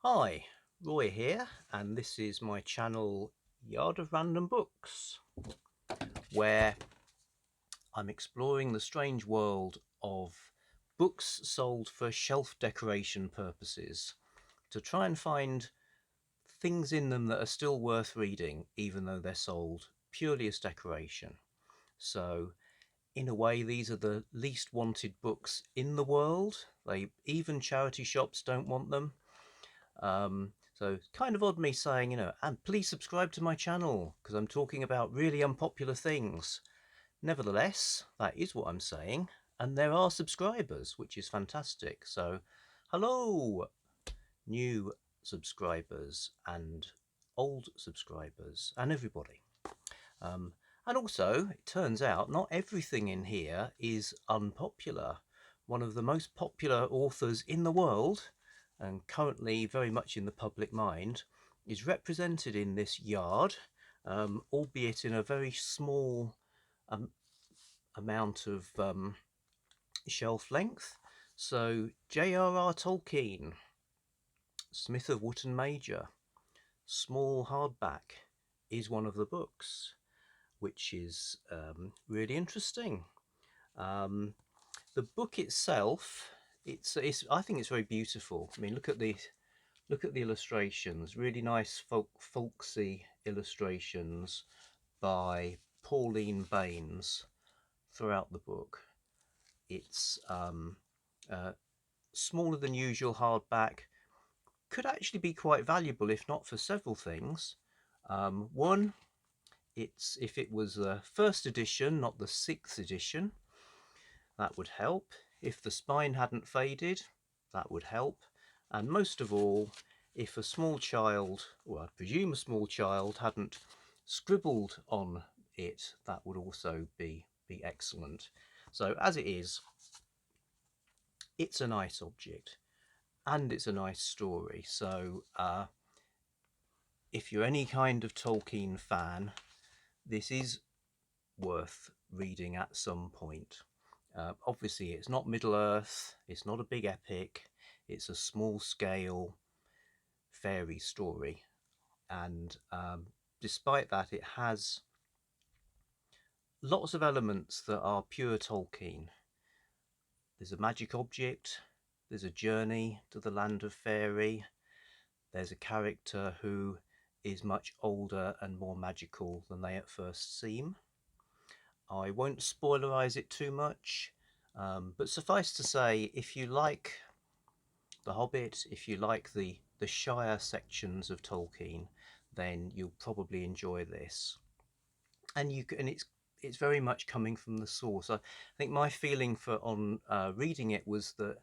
Hi, Roy here, and this is my channel Yard of Random Books, where I'm exploring the strange world of books sold for shelf decoration purposes to try and find things in them that are still worth reading, even though they're sold purely as decoration. So, in a way, these are the least wanted books in the world. Even charity shops don't want them. So it's kind of odd me saying, and please subscribe to my channel because I'm talking about really unpopular things. Nevertheless, that is what I'm saying, and there are subscribers, which is fantastic. So, hello, new subscribers and old subscribers and everybody. Um, and also, it turns out not everything in here is unpopular. One of the most popular authors in the world, and currently very much in the public mind, is represented in this yard, albeit in a very small um, amount of shelf length. So, J.R.R. Tolkien, Smith of Wootton Major, small hardback, is one of the books, which is really interesting. Um, the book itself, it's I think it's very beautiful. I mean, look at the illustrations. Really nice folksy illustrations by Pauline Baynes throughout the book. It's uh, smaller than usual hardback. Could actually be quite valuable if not for several things. One, it's if it was the first edition, not the sixth edition, that would help. If the spine hadn't faded, that would help. And most of all, if a small child, or I presume a small child, hadn't scribbled on it, that would also be excellent. So as it is, it's a nice object and it's a nice story. So if you're any kind of Tolkien fan, this is worth reading at some point. Obviously, it's not Middle Earth, it's not a big epic, it's a small scale fairy story. And despite that, it has lots of elements that are pure Tolkien. There's a magic object, there's a journey to the land of fairy, there's a character who is much older and more magical than they at first seem. I won't spoilerize it too much, but suffice to say, if you like The Hobbit, if you like the Shire sections of Tolkien, then you'll probably enjoy this. And it's very much coming from the source. I think my feeling for on reading it was that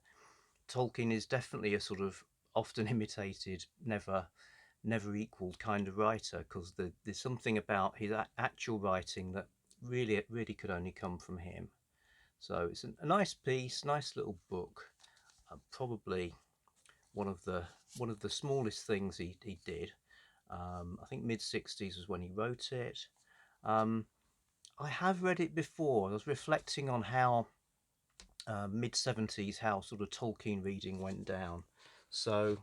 Tolkien is definitely a sort of often imitated, never equaled kind of writer, because there's something about his actual writing that really could only come from him. So it's a nice piece, nice little book. Probably one of the smallest things he did. I think mid 60s was when he wrote it. Um, I have read it before. I was reflecting on how mid 70s, how sort of Tolkien reading went down. So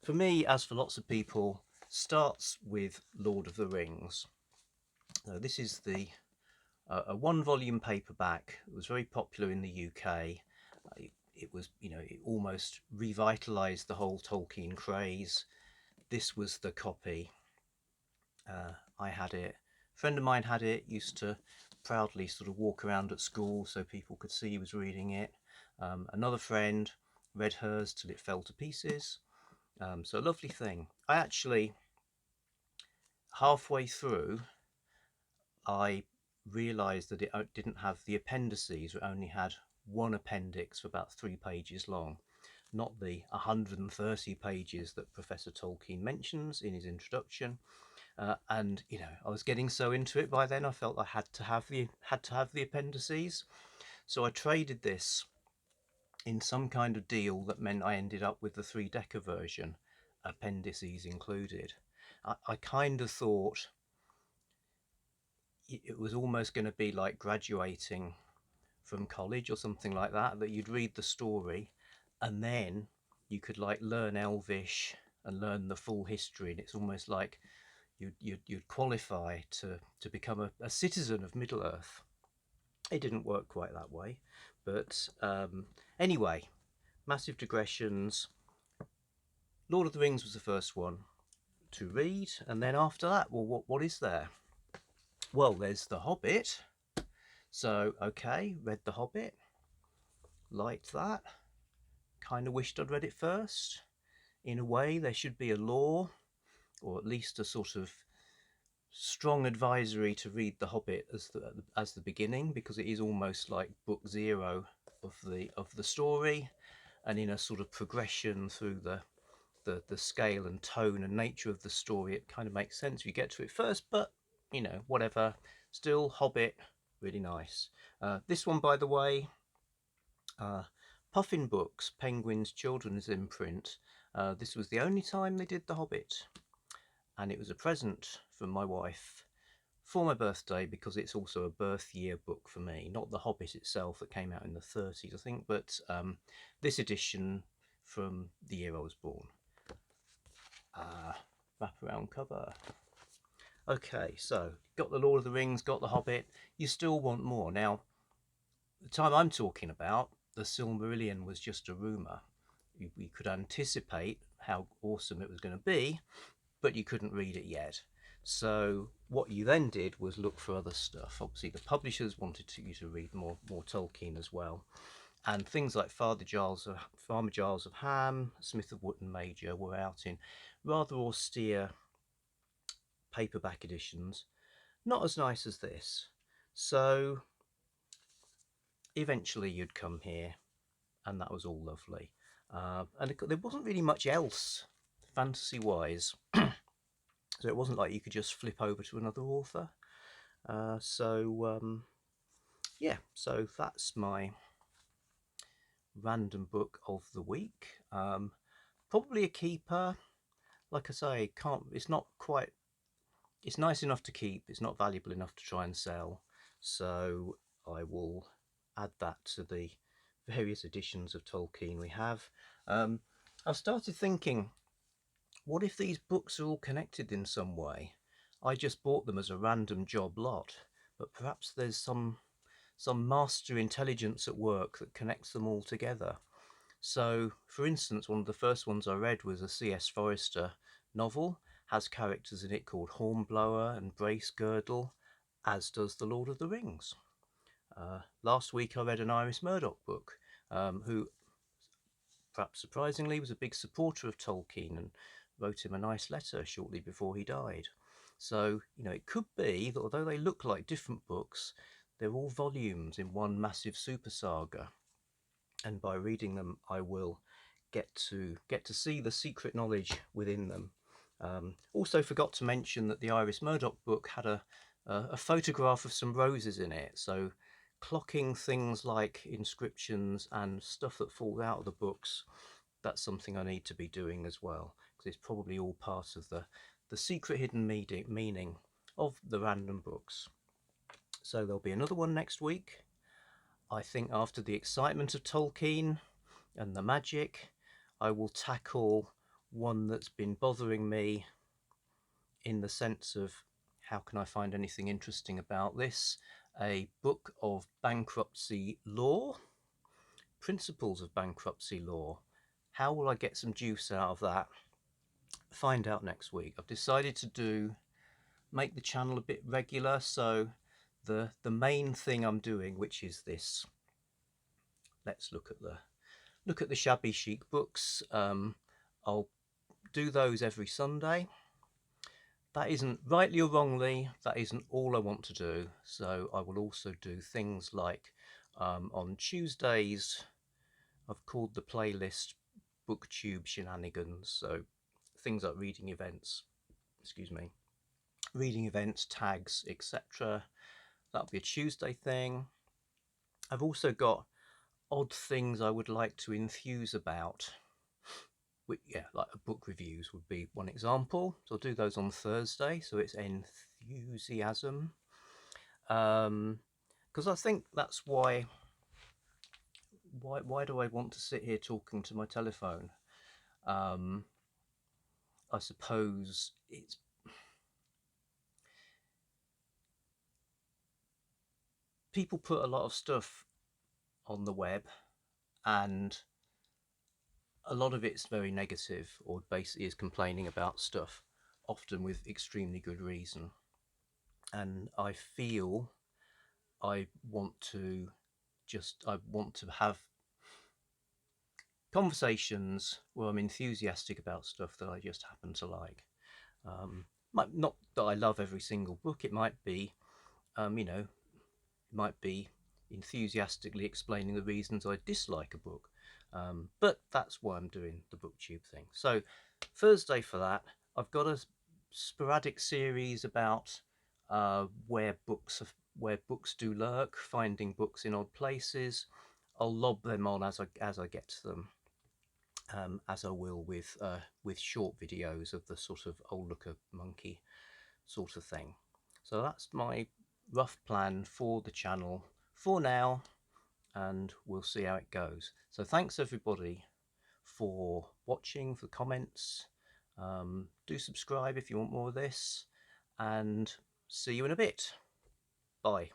for me, as for lots of people, starts with Lord of the Rings. This is the a one-volume paperback. It was very popular in the UK. It was, it almost revitalized the whole Tolkien craze. This was the copy. I had it. A friend of mine had it. Used to proudly sort of walk around at school so people could see he was reading it. Another friend read hers till it fell to pieces. So a lovely thing. I actually, halfway through, I realised that it didn't have the appendices. It only had one appendix for about 3 pages long, not the 130 pages that Professor Tolkien mentions in his introduction. And I was getting so into it by then. I felt I had to have the appendices. So I traded this in some kind of deal that meant I ended up with the 3 Decker version, appendices included. I kind of thought it was almost going to be like graduating from college or something like that, that you'd read the story and then you could like learn Elvish and learn the full history, and it's almost like you'd qualify to become a citizen of Middle Earth. It didn't work quite that way, but anyway, massive digressions. Lord of the Rings was the first one to read, and then after that, well, what is there? Well, there's The Hobbit. So, okay, read The Hobbit, liked that, kind of wished I'd read it first. In a way, there should be a law, or at least a sort of strong advisory to read The Hobbit as the beginning, because it is almost like book zero of the story, and in a sort of progression through the scale and tone and nature of the story, it kind of makes sense if you get to it first, but you know, whatever. Still, Hobbit, really nice. This one, by the way, Puffin Books, Penguin's Children's imprint. This was the only time they did The Hobbit, and it was a present from my wife for my birthday, because it's also a birth year book for me. Not The Hobbit itself that came out in the 30s, I think, but this edition from the year I was born. Wraparound cover. Okay, so got the Lord of the Rings, got the Hobbit. You still want more. Now, the time I'm talking about, the Silmarillion was just a rumour. We could anticipate how awesome it was going to be, but you couldn't read it yet. So what you then did was look for other stuff. Obviously, the publishers wanted you to read more Tolkien as well. And things like Farmer Giles of Ham, Smith of Wootton Major were out in rather austere paperback editions, not as nice as this. So eventually you'd come here, and that was all lovely. And there wasn't really much else fantasy wise, so it wasn't like you could just flip over to another author. Yeah, so that's my random book of the week. Probably a keeper. Like I say, it's not quite, it's nice enough to keep, it's not valuable enough to try and sell, so I will add that to the various editions of Tolkien we have. I've started thinking, what if these books are all connected in some way? I just bought them as a random job lot, but perhaps there's some master intelligence at work that connects them all together. So, for instance, one of the first ones I read was a C.S. Forester novel, has characters in it called Hornblower and Bracegirdle, as does The Lord of the Rings. Last week I read an Iris Murdoch book, who, perhaps surprisingly, was a big supporter of Tolkien and wrote him a nice letter shortly before he died. So, you know, it could be that although they look like different books, they're all volumes in one massive super saga. And by reading them, I will get to see the secret knowledge within them. Also forgot to mention that the Iris Murdoch book had a photograph of some roses in it, so clocking things like inscriptions and stuff that falls out of the books, that's something I need to be doing as well, because it's probably all part of the secret hidden meaning of the random books. So there'll be another one next week. I think after the excitement of Tolkien and the magic, I will tackle one that's been bothering me in the sense of how can I find anything interesting about this? A book of bankruptcy law, principles of bankruptcy law. How will I get some juice out of that? Find out next week. I've decided to make the channel a bit regular, so the main thing I'm doing, which is this. Let's look at the shabby chic books. I'll do those every Sunday. That isn't, rightly or wrongly, that isn't all I want to do. So I will also do things like on Tuesdays, I've called the playlist Booktube Shenanigans. So things like reading events, tags, etc. That'll be a Tuesday thing. I've also got odd things I would like to enthuse about. Yeah, like book reviews would be one example. So I'll do those on Thursday, so it's enthusiasm. Because I think that's why do I want to sit here talking to my telephone? I suppose it's people put a lot of stuff on the web, and a lot of it's very negative, or basically is complaining about stuff, often with extremely good reason. And I feel I want to have conversations where I'm enthusiastic about stuff that I just happen to like. Not that I love every single book. It might be, it might be enthusiastically explaining the reasons I dislike a book. But that's why I'm doing the Booktube thing. So Thursday for that, I've got a sporadic series about where books do lurk, finding books in odd places. I'll lob them on as I get to them, as I will with short videos of the sort of "oh look a monkey" sort of thing. So that's my rough plan for the channel for now, and we'll see how it goes. So thanks everybody for watching, for comments. Do subscribe if you want more of this, and see you in a bit. Bye.